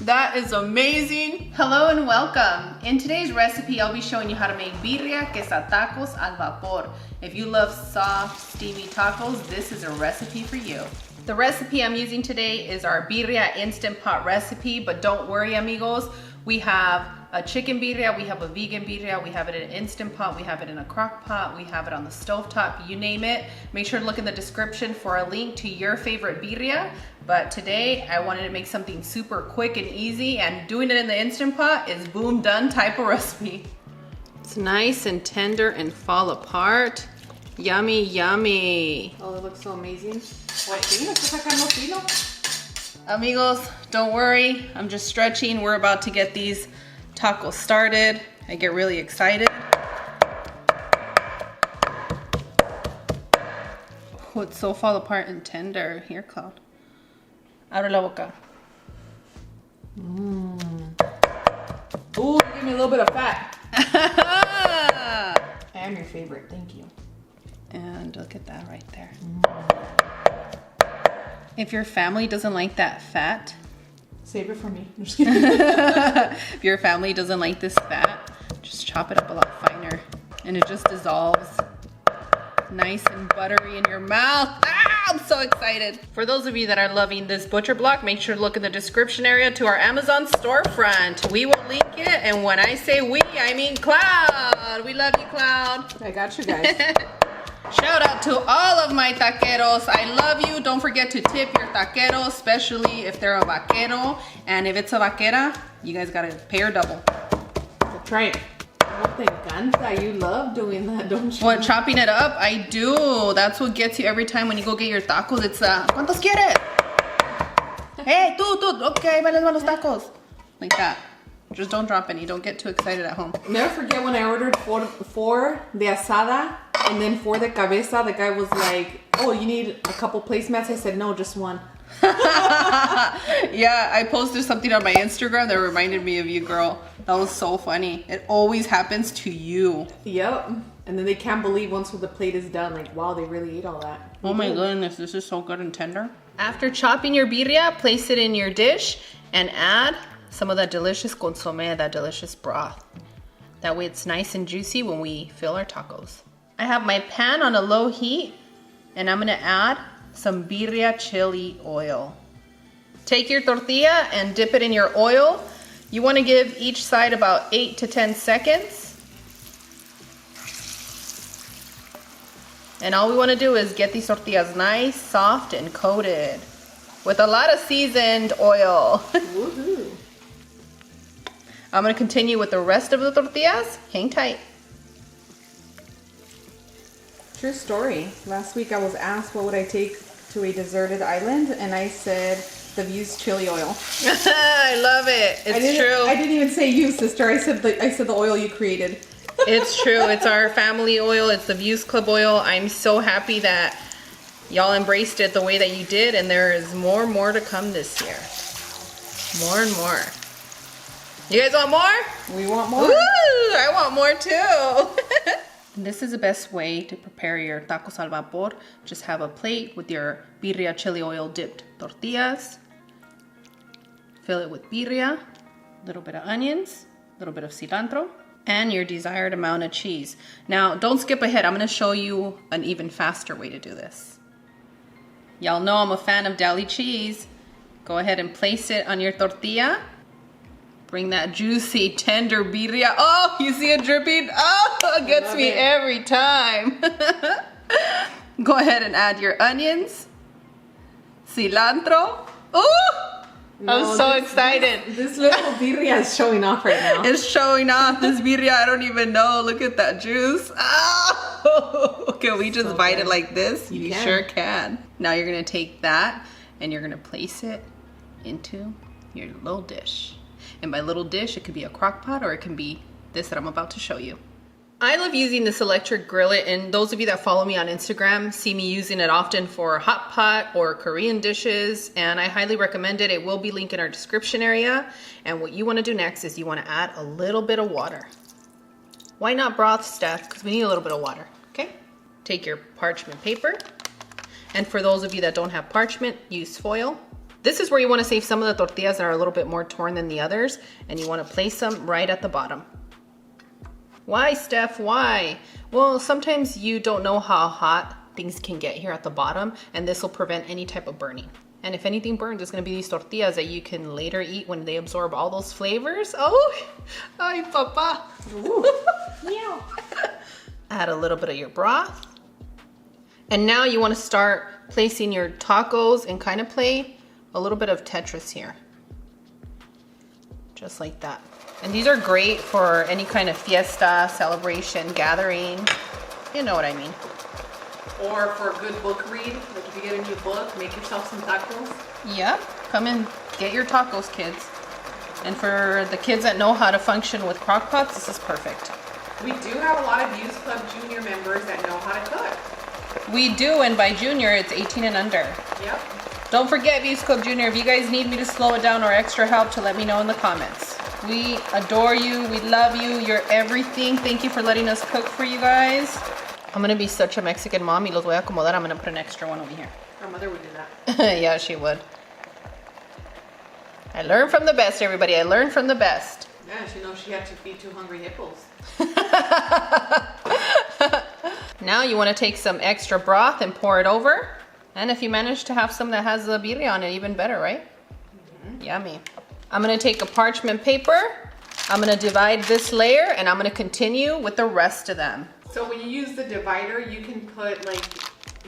That is amazing. Hello and welcome. In today's recipe, I'll be showing you how to make birria quesa tacos al vapor. If you love soft, steamy tacos, this is a recipe for you. The recipe I'm using today is our birria Instant Pot recipe, but don't worry amigos, we have a chicken birria, we have a vegan birria, we have it in an Instant Pot, we have it in a crock pot, we have it on the stovetop, you name it. Make sure to look in the description for a link to your favorite birria. But today I wanted to make something super quick and easy, and doing it in the Instant Pot is boom done type of recipe. It's nice and tender and fall apart. Yummy, yummy. Oh, it looks so amazing. Amigos, don't worry, I'm just stretching. We're about to get these tacos started. I get really excited. Oh, it's so fall apart and tender. Here, Cloud. Abre la boca. Ooh, give me a little bit of fat. I am your favorite, thank you. And look at that right there. If your family doesn't like that fat, save it for me. I'm just kidding. if your family doesn't like this fat, just chop it up a lot finer. And it just dissolves nice and buttery in your mouth. Ah, I'm so excited. For those of you that are loving this butcher block, make sure to look in the description area to our Amazon storefront. We will link it, and when I say we, I mean Cloud. We love you, Cloud. I got you guys. Shout out to all of my taqueros. I love you. Don't forget to tip your taquero, especially if they're a vaquero. And if it's a vaquera, you guys gotta pay her double. That's right. Oh, te encanta. You love doing that, don't you? What, chopping it up? I do. That's what gets you every time when you go get your tacos. It's ¿cuántos quieres? Hey, tú. Okay, ahí van los tacos. Like that. Just don't drop any. Don't get too excited at home. Never forget when I ordered four de asada and then four de cabeza. The guy was like, oh, you need a couple placemats? I said, no, just one. Yeah, I posted something on my Instagram that reminded me of you, girl. That was so funny. It always happens to you. Yep. And then they can't believe once the plate is done, like, wow, they really ate all that. Oh my goodness, this is so good and tender. After chopping your birria, place it in your dish and add some of that delicious consomme, that delicious broth. That way it's nice and juicy when we fill our tacos. I have my pan on a low heat, and I'm gonna add some birria chili oil. Take your tortilla and dip it in your oil. You wanna give each side about 8 to 10 seconds. And all we wanna do is get these tortillas nice, soft, and coated with a lot of seasoned oil. Woohoo. I'm gonna continue with the rest of the tortillas. Hang tight. True story. Last week I was asked what would I take to a deserted island, and I said the Views chili oil. I love it. It's true. I didn't even say you, sister. I said the oil you created. It's true. It's our family oil. It's the Views Club oil. I'm so happy that y'all embraced it the way that you did, and there is more to come this year. More and more. You guys want more? We want more. Ooh, I want more too. This is the best way to prepare your tacos al vapor. Just have a plate with your birria chili oil dipped tortillas. Fill it with birria, a little bit of onions, a little bit of cilantro, and your desired amount of cheese. Now, don't skip ahead. I'm gonna show you an even faster way to do this. Y'all know I'm a fan of deli cheese. Go ahead and place it on your tortilla. Bring that juicy, tender birria. Oh, you see it dripping? Oh, it gets me every time. Go ahead and add your onions, cilantro. Ooh, I'm so excited. This little birria is showing off right now. It's showing off. This birria, I don't even know. Look at that juice. Oh, can we just bite it like this? You sure can. Now you're gonna take that and you're gonna place it into your little dish. And by little dish, it could be a crock pot or it can be this that I'm about to show you. I love using this electric grillet, and those of you that follow me on Instagram see me using it often for hot pot or Korean dishes, and I highly recommend it. It will be linked in our description area. And what you want to do next is you want to add a little bit of water. Why not broth, Steph? Because we need a little bit of water, okay? Take your parchment paper, and for those of you that don't have parchment, use foil. This is where you want to save some of the tortillas that are a little bit more torn than the others, and you want to place them right at the bottom. Why, Steph? Why? Well, sometimes you don't know how hot things can get here at the bottom, and this will prevent any type of burning. And if anything burns, it's going to be these tortillas that you can later eat when they absorb all those flavors. Oh, ay, papa. Meow. Add a little bit of your broth. And now you want to start placing your tacos and kind of play a little bit of Tetris here. Just like that. And these are great for any kind of fiesta, celebration, gathering. You know what I mean. Or for a good book read, like if you get a new book, make yourself some tacos. Yep, come and get your tacos, kids. And for the kids that know how to function with crock pots, this is perfect. We do have a lot of Youth Club Junior members that know how to cook. We do, and by junior, it's 18 and under. Yep. Don't forget, Youth Club Junior, if you guys need me to slow it down or extra help, to let me know in the comments. We adore you, we love you, you're everything. Thank you for letting us cook for you guys. I'm gonna be such a Mexican mommy. Los voy a acomodar. I'm gonna put an extra one over here. Our mother would do that. Yeah, she would. I learned from the best, everybody. I learned from the best. Yeah, she knows she had to feed 2 hungry hippos. Now you want to take some extra broth and pour it over. And if you manage to have some that has the birria on it, even better, right? Mm-hmm. Yummy. I'm gonna take a parchment paper. I'm gonna divide this layer and I'm gonna continue with the rest of them. So when you use the divider, you can put like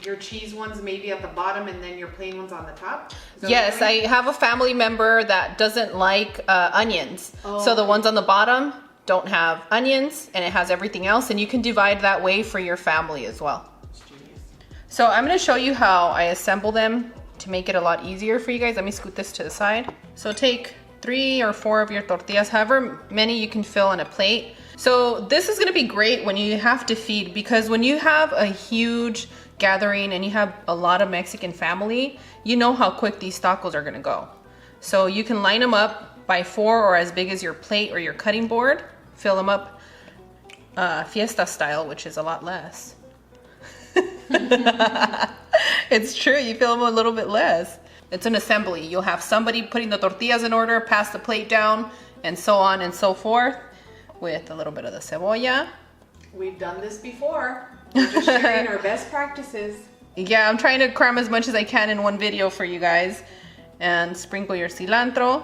your cheese ones maybe at the bottom and then your plain ones on the top? Yes, I have a family member that doesn't like onions. Oh. So the ones on the bottom don't have onions and it has everything else, and you can divide that way for your family as well. So I'm gonna show you how I assemble them to make it a lot easier for you guys. Let me scoot this to the side. So take 3 or 4 of your tortillas, however many you can fill on a plate. So this is gonna be great when you have to feed, because when you have a huge gathering and you have a lot of Mexican family, you know how quick these tacos are gonna go. So you can line them up by 4 or as big as your plate or your cutting board. Fill them up fiesta style, which is a lot less. It's true, you fill them a little bit less. It's an assembly. You'll have somebody putting the tortillas in order, pass the plate down, and so on and so forth, with a little bit of the cebolla. We've done this before. We're just sharing our best practices. Yeah, I'm trying to cram as much as I can in one video for you guys. And sprinkle your cilantro.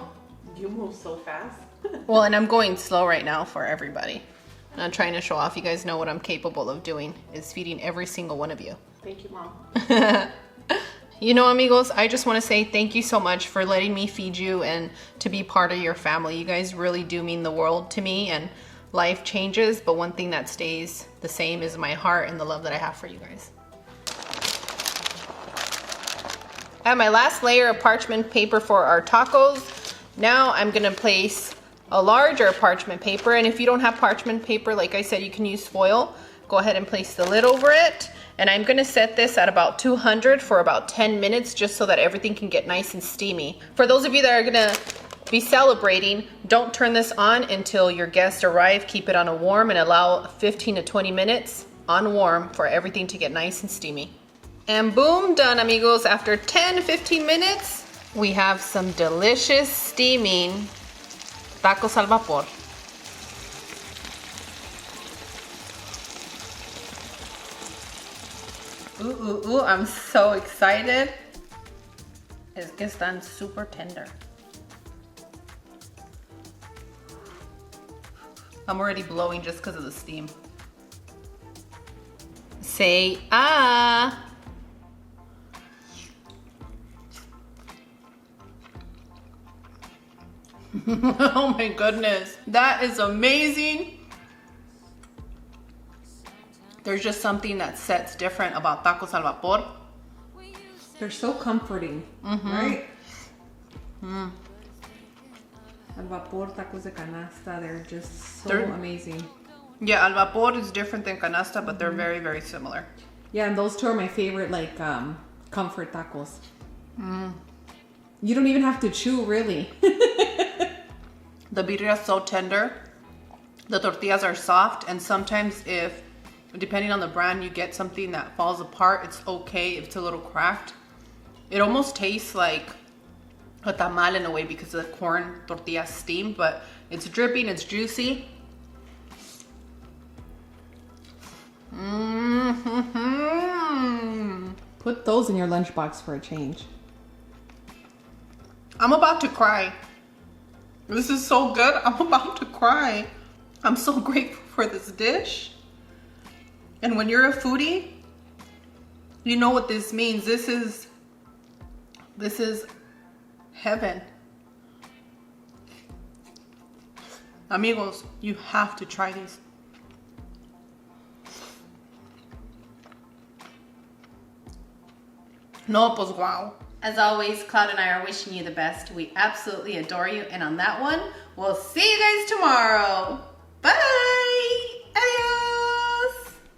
You move so fast. Well, and I'm going slow right now for everybody. I'm trying to show off. You guys know what I'm capable of doing, is feeding every single one of you. Thank you, Mom. You know, amigos, I just want to say thank you so much for letting me feed you and to be part of your family. You guys really do mean the world to me, and life changes, but one thing that stays the same is my heart and the love that I have for you guys. I have my last layer of parchment paper for our tacos. Now I'm gonna place a larger parchment paper, and if you don't have parchment paper, like I said, you can use foil. Go ahead and place the lid over it. And I'm gonna set this at about 200 for about 10 minutes, just so that everything can get nice and steamy. For those of you that are gonna be celebrating, don't turn this on until your guests arrive. Keep it on a warm and allow 15 to 20 minutes on warm for everything to get nice and steamy. And boom, done, amigos. After 10 to 15 minutes, we have some delicious steaming tacos al vapor. Ooh, ooh, ooh, I'm so excited. Es que están super tender. I'm already blowing just because of the steam. Say ah. Oh my goodness, that is amazing. There's just something that sets different about tacos al vapor. They're so comforting, right? Al vapor, tacos de canasta, they're just so amazing. Yeah, al vapor is different than canasta, but they're very, very similar. Yeah, and those two are my favorite, like, comfort tacos. You don't even have to chew, really. The birria is so tender. The tortillas are soft, and sometimes if, depending on the brand, you get something that falls apart, it's okay if it's a little cracked. It almost tastes like a tamal in a way because the corn tortilla steamed, but it's dripping, it's juicy. Put those in your lunchbox for a change. I'm about to cry. This is so good. I'm about to cry. I'm so grateful for this dish. And when you're a foodie, you know what this means. This is heaven. Amigos, you have to try these. No, pues wow. As always, Cloud and I are wishing you the best. We absolutely adore you. And on that one, we'll see you guys tomorrow.